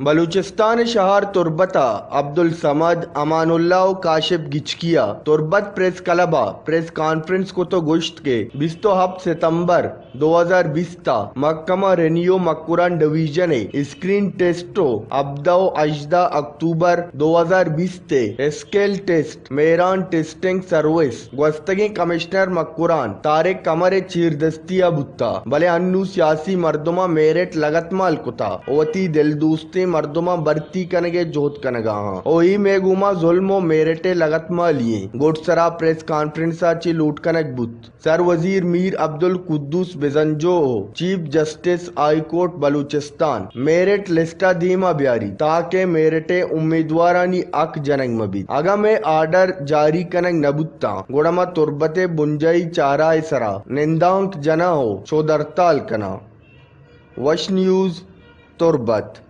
بلوچستان شہر تربتا عبدالصمد اماناللہ و کاشف گچکیا تربت press کلبہ press conference کو تو گوشت کے 27 ستمبر 2020 تا محکمہ رینیو مکوران ڈویژن اسکرین ٹیسٹو 17 اکتوبر 2020 تے اسکیل ٹیسٹ میران ٹیسٹنگ سروس گوستگی کمشنر مکوران طارق قمر چیر دستیا بتا بلے انو سیاسی مردمہ میرٹ لگت مال کتا اوتی دل دوستی مردمہ برتی کنگے جوت کنگا ہاں اوہی میگوما ظلم و میرٹے لگت مالیے گوٹ سرا پریس کانفرنسا چی لوٹ کنگ بت سر وزیر میر عبدالقدوس بزنجو چیف جسٹس آئی کورٹ بلوچستان میرٹ لسٹا دیما بیاری تاکہ میرٹے امیدوارانی اک جنگ مبید اگا میں آرڈر جاری کنگ نبوتا گوڑما تربتے بنجائی چارائے سرا نندانک جنا ہو چودرتال کنا وش نیوز تربت